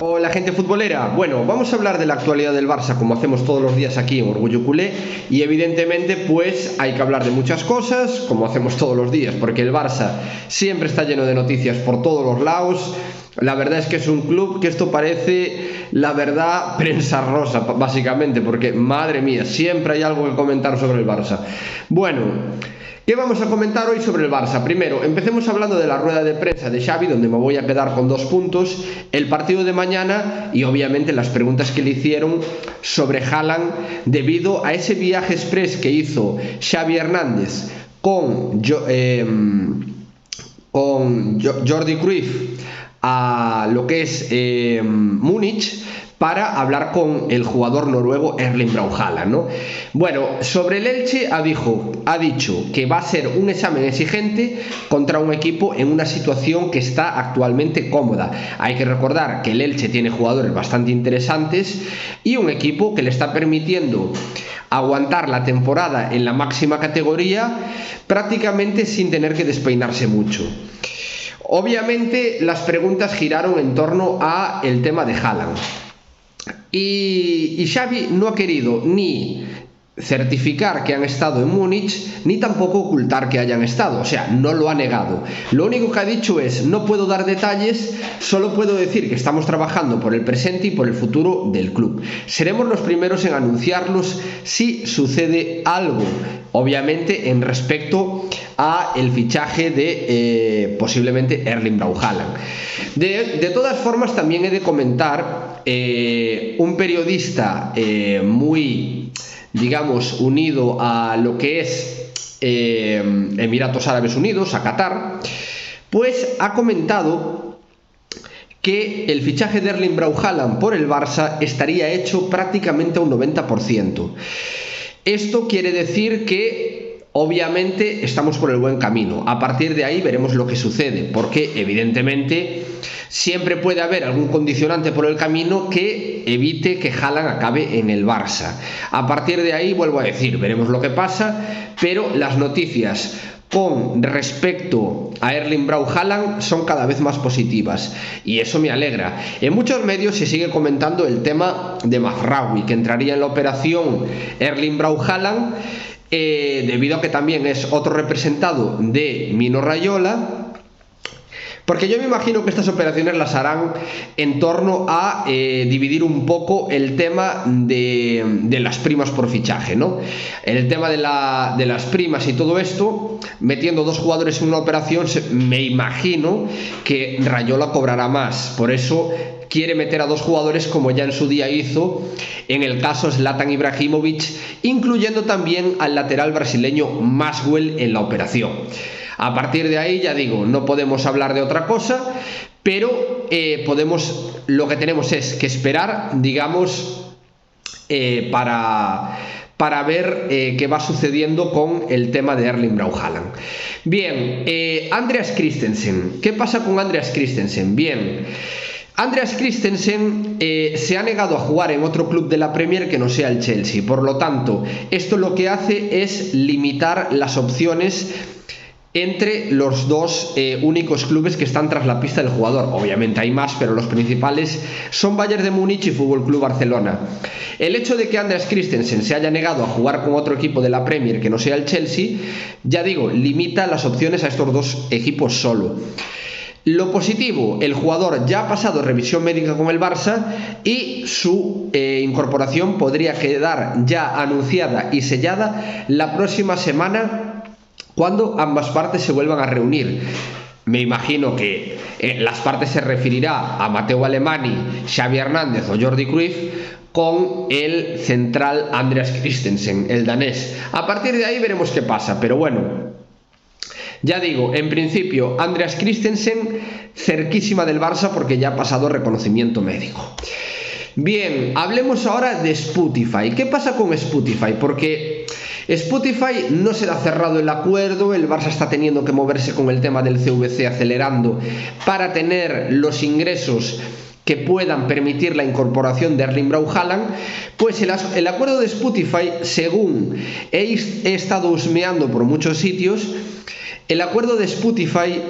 Hola gente futbolera, bueno, vamos a hablar de la actualidad del Barça como hacemos todos los días aquí en Orgullo Culé y evidentemente pues hay que hablar de muchas cosas como hacemos todos los días porque el Barça siempre está lleno de noticias por todos los lados. La verdad es que es un club que esto parece, la verdad, prensa rosa básicamente, porque madre mía, siempre hay algo que comentar sobre el Barça. Bueno, ¿qué vamos a comentar hoy sobre el Barça? Primero, empecemos hablando de la rueda de prensa de Xavi, donde me voy a quedar con 2 puntos, el partido de mañana y obviamente las preguntas que le hicieron sobre Haaland debido a ese viaje express que hizo Xavi Hernández con Jordi Cruyff a lo que es Múnich para hablar con el jugador noruego Erling Braut Haaland, ¿no? Bueno, sobre el Elche ha dicho que va a ser un examen exigente contra un equipo en una situación que está actualmente cómoda. Hay que recordar que el Elche tiene jugadores bastante interesantes y un equipo que le está permitiendo aguantar la temporada en la máxima categoría prácticamente sin tener que despeinarse mucho. Obviamente las preguntas giraron en torno a el tema de Haaland y Xavi no ha querido ni certificar que han estado en Múnich ni tampoco ocultar que hayan estado, o sea, no lo ha negado. Lo único que ha dicho es: no puedo dar detalles, solo puedo decir que estamos trabajando por el presente y por el futuro del club. Seremos los primeros en anunciarlos si sucede algo, obviamente en respecto a el fichaje de posiblemente Erling Braut Haaland. De todas formas, también he de comentar un periodista muy, digamos, unido a lo que es Emiratos Árabes Unidos, a Qatar, pues ha comentado que el fichaje de Erling Braut Haaland por el Barça estaría hecho prácticamente a un 90%. Esto quiere decir que obviamente estamos por el buen camino. A partir de ahí veremos lo que sucede, porque evidentemente siempre puede haber algún condicionante por el camino que evite que Haaland acabe en el Barça. A partir de ahí, vuelvo a decir, veremos lo que pasa, pero las noticias con respecto a Erling Braut Haaland son cada vez más positivas y eso me alegra. En muchos medios se sigue comentando el tema de Mazraoui, que entraría en la operación Erling Braut Haaland, debido a que también es otro representado de Mino Raiola, porque yo me imagino que estas operaciones las harán en torno a dividir un poco el tema de las primas por fichaje, ¿no? El tema de las primas y todo esto, metiendo 2 jugadores en una operación, me imagino que Raiola cobrará más, por eso quiere meter a 2 jugadores como ya en su día hizo en el caso Zlatan Ibrahimovic, incluyendo también al lateral brasileño Maswell en la operación. A partir de ahí, ya digo, no podemos hablar de otra cosa, pero lo que tenemos es que esperar, digamos, para ver qué va sucediendo con el tema de Erling Braut Haaland. Bien, Andreas Christensen. ¿Qué pasa con Andreas Christensen? Bien, Andreas Christensen se ha negado a jugar en otro club de la Premier que no sea el Chelsea. Por lo tanto, esto lo que hace es limitar las opciones entre los 2 únicos clubes que están tras la pista del jugador. Obviamente hay más, pero los principales son Bayern de Múnich y Fútbol Club Barcelona. El hecho de que Andreas Christensen se haya negado a jugar con otro equipo de la Premier que no sea el Chelsea, ya digo, limita las opciones a estos 2 equipos solo. Lo positivo: el jugador ya ha pasado revisión médica con el Barça y su incorporación podría quedar ya anunciada y sellada la próxima semana, cuando ambas partes se vuelvan a reunir. Me imagino que las partes se referirá a Mateu Alemany, Xavi Hernández o Jordi Cruyff con el central Andreas Christensen, el danés. A partir de ahí veremos qué pasa, pero bueno, ya digo, en principio Andreas Christensen cerquísima del Barça porque ya ha pasado reconocimiento médico. Bien, hablemos ahora de Spotify. ¿Qué pasa con Spotify? Porque Spotify no se le ha cerrado el acuerdo, el Barça está teniendo que moverse con el tema del CVC acelerando para tener los ingresos que puedan permitir la incorporación de Erling Braut Haaland. Pues el acuerdo de Spotify, según he estado husmeando por muchos sitios, el acuerdo de Spotify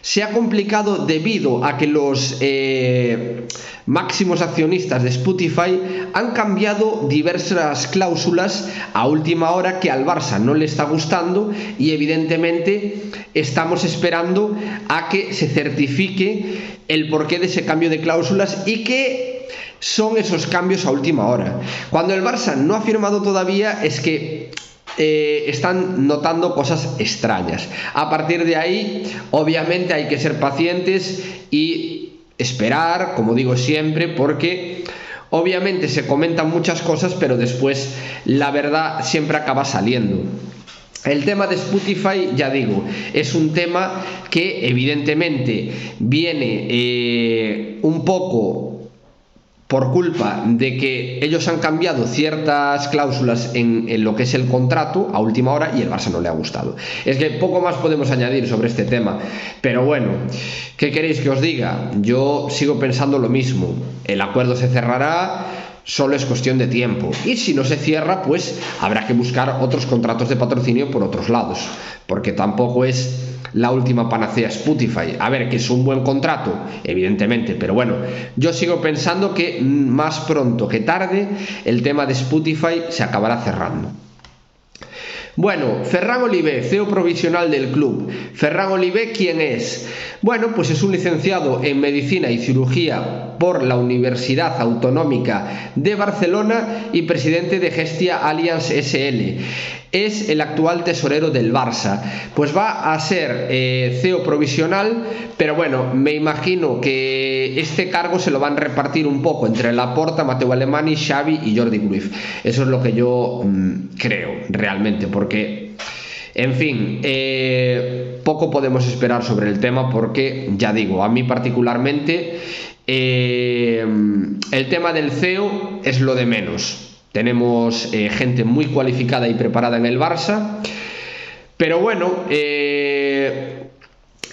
se ha complicado debido a que los máximos accionistas de Spotify han cambiado diversas cláusulas a última hora que al Barça no le está gustando, y evidentemente estamos esperando a que se certifique el porqué de ese cambio de cláusulas y qué son esos cambios a última hora. Cuando el Barça no ha firmado todavía es que están notando cosas extrañas. A partir de ahí, obviamente hay que ser pacientes y esperar, como digo siempre, porque obviamente se comentan muchas cosas, pero después la verdad siempre acaba saliendo. El tema de Spotify, ya digo, es un tema que evidentemente viene un poco por culpa de que ellos han cambiado ciertas cláusulas en lo que es el contrato a última hora y el Barça no le ha gustado. Es que poco más podemos añadir sobre este tema, pero bueno, ¿qué queréis que os diga? Yo sigo pensando lo mismo. El acuerdo se cerrará, solo es cuestión de tiempo, y si no se cierra, pues habrá que buscar otros contratos de patrocinio por otros lados, porque tampoco es la última panacea Spotify. A ver, que es un buen contrato, evidentemente, pero bueno, yo sigo pensando que más pronto que tarde el tema de Spotify se acabará cerrando. Bueno, Ferran Olivé, CEO provisional del club. Ferran Olivé, ¿quién es? Bueno, pues es un licenciado en Medicina y Cirugía por la Universidad Autonómica de Barcelona y presidente de Gestia Allianz SL. Es el actual tesorero del Barça. Pues va a ser CEO provisional, pero bueno, me imagino que este cargo se lo van a repartir un poco entre Laporta, Mateu Alemany, Xavi y Jordi Cruyff. Eso es lo que yo creo realmente, porque en fin, poco podemos esperar sobre el tema, porque ya digo, a mí particularmente el tema del CEO es lo de menos. Tenemos gente muy cualificada y preparada en el Barça, pero bueno,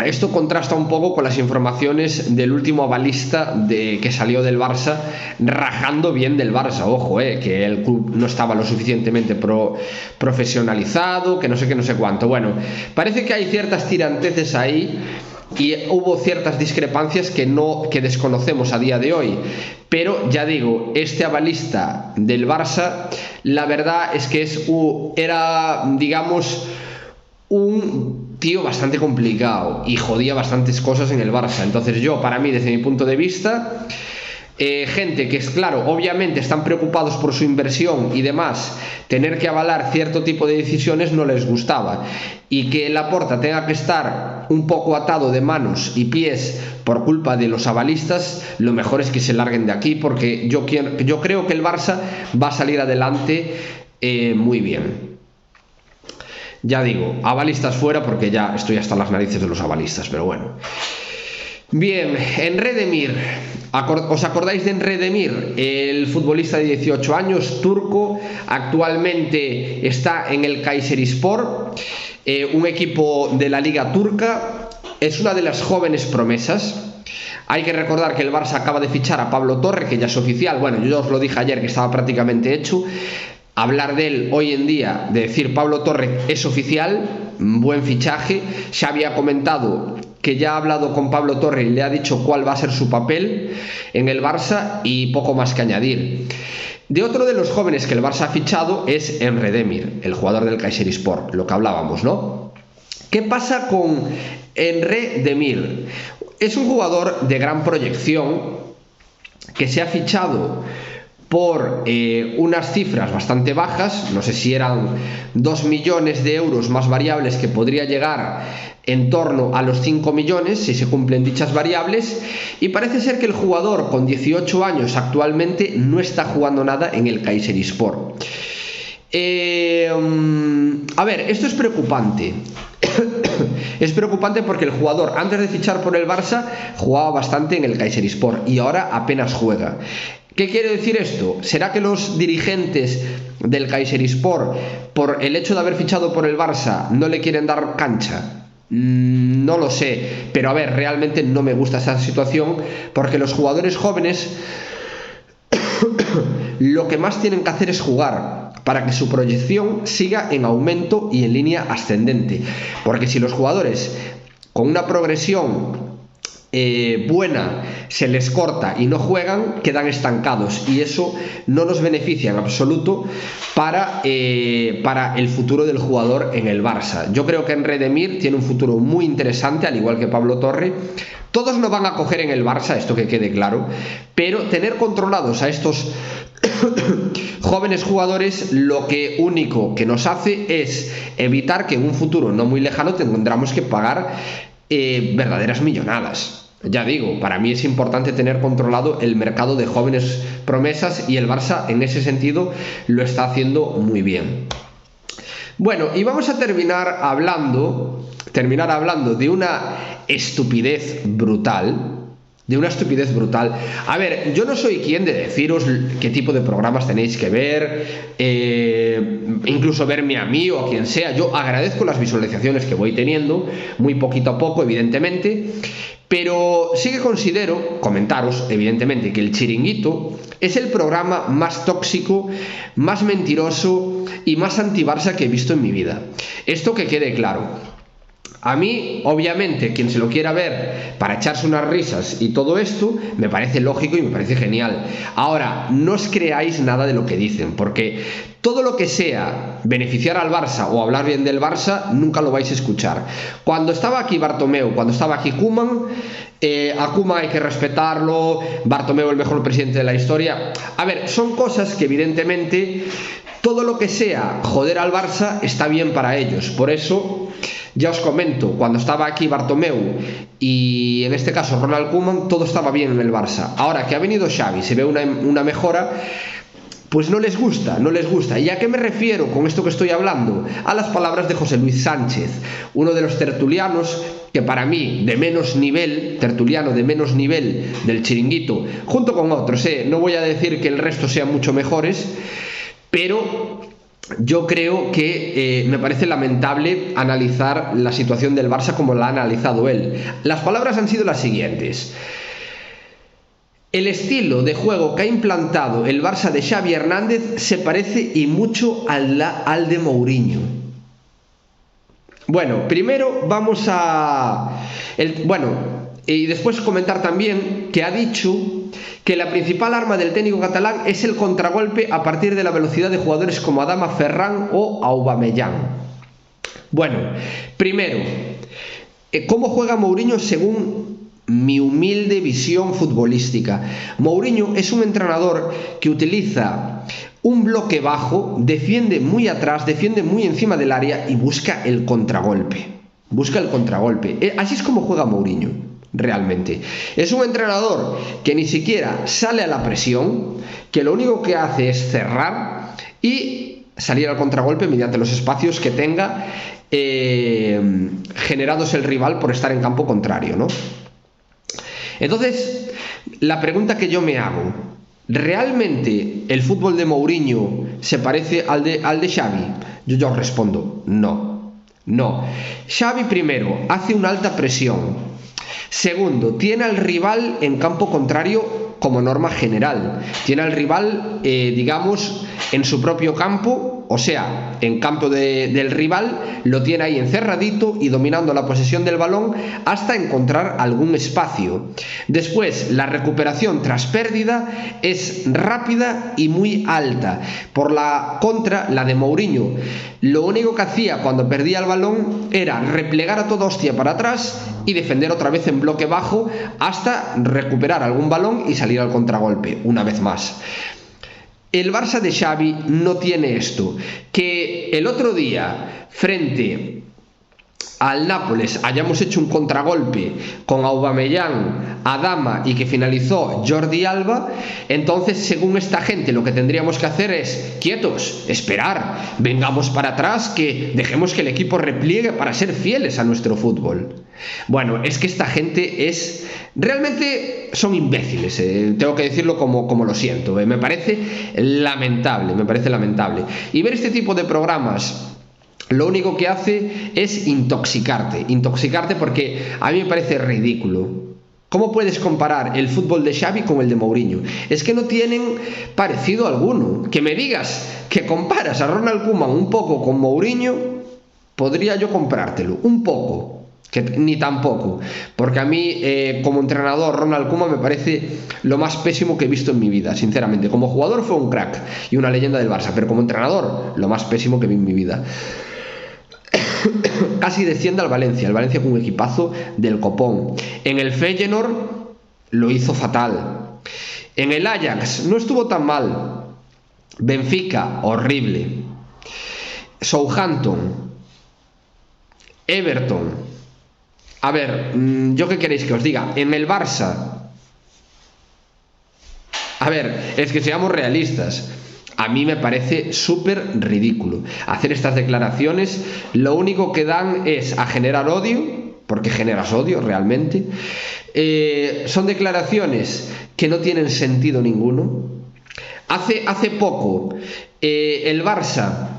esto contrasta un poco con las informaciones del último avalista que salió del Barça, rajando bien del Barça. Ojo, que el club no estaba lo suficientemente profesionalizado, que no sé qué, no sé cuánto. Bueno, parece que hay ciertas tiranteces ahí y hubo ciertas discrepancias que desconocemos a día de hoy, pero ya digo, este avalista del Barça, la verdad es que era, digamos, un tío bastante complicado y jodía bastantes cosas en el Barça. Entonces para mí, desde mi punto de vista, gente que es claro, obviamente están preocupados por su inversión y demás, tener que avalar cierto tipo de decisiones no les gustaba, y que Laporta tenga que estar un poco atado de manos y pies por culpa de los avalistas, lo mejor es que se larguen de aquí, porque yo creo que el Barça va a salir adelante muy bien. Ya digo, avalistas fuera, porque ya estoy hasta las narices de los avalistas, pero bueno. Bien, Emre Demir. ¿Os acordáis de Emre Demir? El futbolista de 18 años, turco, actualmente está en el Kayserispor, un equipo de la liga turca. Es una de las jóvenes promesas. Hay que recordar que el Barça acaba de fichar a Pablo Torre, que ya es oficial. Bueno, yo os lo dije ayer que estaba prácticamente hecho. Hablar de él hoy en día, de decir Pablo Torre es oficial, buen fichaje. Xavi ha comentado que ya ha hablado con Pablo Torre y le ha dicho cuál va a ser su papel en el Barça, y poco más que añadir. De otro de los jóvenes que el Barça ha fichado es Emre Demir, el jugador del Kayserispor, lo que hablábamos, ¿no? ¿Qué pasa con Emre Demir? Es un jugador de gran proyección que se ha fichado por unas cifras bastante bajas, no sé si eran 2 millones de euros más variables, que podría llegar en torno a los 5 millones si se cumplen dichas variables, y parece ser que el jugador con 18 años actualmente no está jugando nada en el Kayserispor. A ver, esto es preocupante. Es preocupante porque el jugador, antes de fichar por el Barça, jugaba bastante en el Kayserispor y ahora apenas juega. ¿Qué quiere decir esto? ¿Será que los dirigentes del Kayserispor, por el hecho de haber fichado por el Barça, no le quieren dar cancha? No lo sé, pero a ver, realmente no me gusta esa situación, porque los jugadores jóvenes lo que más tienen que hacer es jugar para que su proyección siga en aumento y en línea ascendente, porque si los jugadores con una progresión buena se les corta y no juegan, quedan estancados, y eso no nos beneficia en absoluto para el futuro del jugador en el Barça. Yo creo que Enre Demir tiene un futuro muy interesante, al igual que Pablo Torre. Todos no van a coger en el Barça, esto que quede claro, pero tener controlados a estos jóvenes jugadores lo que único que nos hace es evitar que en un futuro no muy lejano tendremos que pagar verdaderas millonadas. Ya digo, para mí es importante tener controlado el mercado de jóvenes promesas, y el Barça en ese sentido lo está haciendo muy bien. Bueno, y vamos a terminar hablando de una estupidez brutal. A ver, yo no soy quien de deciros qué tipo de programas tenéis que ver, incluso verme a mí o a quien sea. Yo agradezco las visualizaciones que voy teniendo, muy poquito a poco, evidentemente, pero sí que considero, comentaros, evidentemente, que El Chiringuito es el programa más tóxico, más mentiroso y más anti-Barça que he visto en mi vida. Esto que quede claro. A mí, obviamente, quien se lo quiera ver para echarse unas risas y todo esto, me parece lógico y me parece genial. Ahora, no os creáis nada de lo que dicen, porque todo lo que sea beneficiar al Barça o hablar bien del Barça, nunca lo vais a escuchar. Cuando estaba aquí Bartomeu, cuando estaba aquí Koeman, a Koeman hay que respetarlo, Bartomeu el mejor presidente de la historia. A ver, son cosas que evidentemente todo lo que sea joder al Barça está bien para ellos. Por eso, ya os comento, cuando estaba aquí Bartomeu y en este caso Ronald Koeman, todo estaba bien en el Barça. Ahora que ha venido Xavi, se ve una mejora, pues no les gusta. ¿Y a qué me refiero con esto que estoy hablando? A las palabras de José Luis Sánchez, uno de los tertulianos que para mí tertuliano de menos nivel del Chiringuito, junto con otros, no voy a decir que el resto sean mucho mejores, pero yo creo que me parece lamentable analizar la situación del Barça como la ha analizado él. Las palabras han sido las siguientes: el estilo de juego que ha implantado el Barça de Xavi Hernández se parece y mucho al de Mourinho. Bueno, primero vamos a... y después comentar también que ha dicho que la principal arma del técnico catalán es el contragolpe a partir de la velocidad de jugadores como Adama, Ferran o Aubameyang. Bueno, primero, ¿cómo juega Mourinho según mi humilde visión futbolística? Mourinho es un entrenador que utiliza un bloque bajo, defiende muy atrás, defiende muy encima del área y busca el contragolpe. Así es como juega Mourinho. Realmente es un entrenador que ni siquiera sale a la presión, que lo único que hace es cerrar y salir al contragolpe mediante los espacios que tenga generados el rival por estar en campo contrario, ¿no? Entonces, la pregunta que yo me hago: ¿realmente el fútbol de Mourinho se parece al de Xavi? Yo os respondo, no. Xavi, primero, hace una alta presión. Segundo, tiene al rival en campo contrario como norma general. Tiene al rival, digamos, en su propio campo, o sea, en campo del rival, lo tiene ahí encerradito y dominando la posesión del balón hasta encontrar algún espacio. Después, la recuperación tras pérdida es rápida y muy alta. Por la contra, la de Mourinho, lo único que hacía cuando perdía el balón era replegar a toda hostia para atrás y defender otra vez en bloque bajo hasta recuperar algún balón y salir al contragolpe una vez más. El Barça de Xavi no tiene esto. Que el otro día, frente al Nápoles, hayamos hecho un contragolpe con Aubameyang, Adama y que finalizó Jordi Alba, entonces según esta gente lo que tendríamos que hacer es quietos, esperar, vengamos para atrás, que dejemos que el equipo repliegue para ser fieles a nuestro fútbol. Bueno, es que esta gente realmente son imbéciles, tengo que decirlo como lo siento, me parece lamentable. Y ver este tipo de programas lo único que hace es intoxicarte, porque a mí me parece ridículo. ¿Cómo puedes comparar el fútbol de Xavi con el de Mourinho? Es que no tienen parecido alguno. Que me digas que comparas a Ronald Koeman un poco con Mourinho, podría yo comprártelo, un poco. ni tampoco, porque a mí como entrenador Ronald Koeman me parece lo más pésimo que he visto en mi vida, sinceramente. Como jugador fue un crack y una leyenda del Barça, pero como entrenador lo más pésimo que vi en mi vida. Casi desciende al Valencia con un equipazo del copón. En el Feyenoord lo hizo fatal. En el Ajax no estuvo tan mal. Benfica, horrible. Southampton, Everton. A ver, ¿yo qué queréis que os diga? En el Barça, a ver, es que seamos realistas. A mí me parece súper ridículo hacer estas declaraciones. Lo único que dan es a generar odio, porque generas odio realmente. Son declaraciones que no tienen sentido ninguno. Hace poco el Barça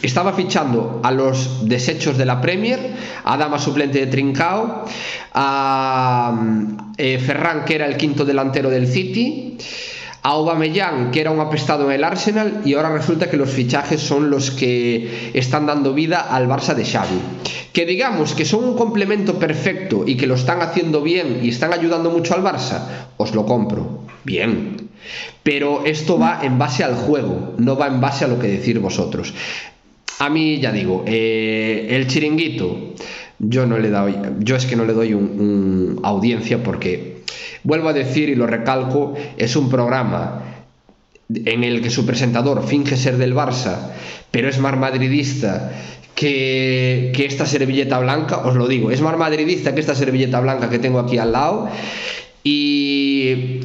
estaba fichando a los desechos de la Premier, a Dama suplente de Trincao, a Ferran, que era el quinto delantero del City, a Aubameyang, que era un apestado en el Arsenal, y ahora resulta que los fichajes son los que están dando vida al Barça de Xavi. Que digamos que son un complemento perfecto y que lo están haciendo bien y están ayudando mucho al Barça, os lo compro, bien. Pero esto va en base al juego, no va en base a lo que decís vosotros. A mí, ya digo, el Chiringuito, yo es que no le doy un audiencia, porque vuelvo a decir y lo recalco, es un programa en el que su presentador finge ser del Barça, pero es más madridista que esta servilleta blanca. Os lo digo, es más madridista que esta servilleta blanca que tengo aquí al lado. Y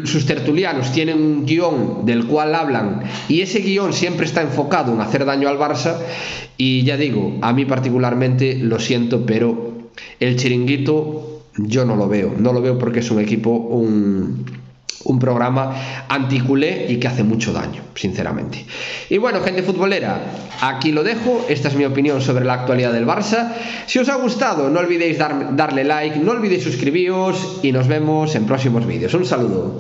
sus tertulianos tienen un guión del cual hablan, y ese guión siempre está enfocado en hacer daño al Barça. Y ya digo, a mí particularmente, lo siento, pero el Chiringuito yo no lo veo porque es un equipo, un programa anticulé y que hace mucho daño, sinceramente. Y bueno, gente futbolera, aquí lo dejo. Esta es mi opinión sobre la actualidad del Barça. Si os ha gustado, no olvidéis darle like, no olvidéis suscribiros, y nos vemos en próximos vídeos. Un saludo.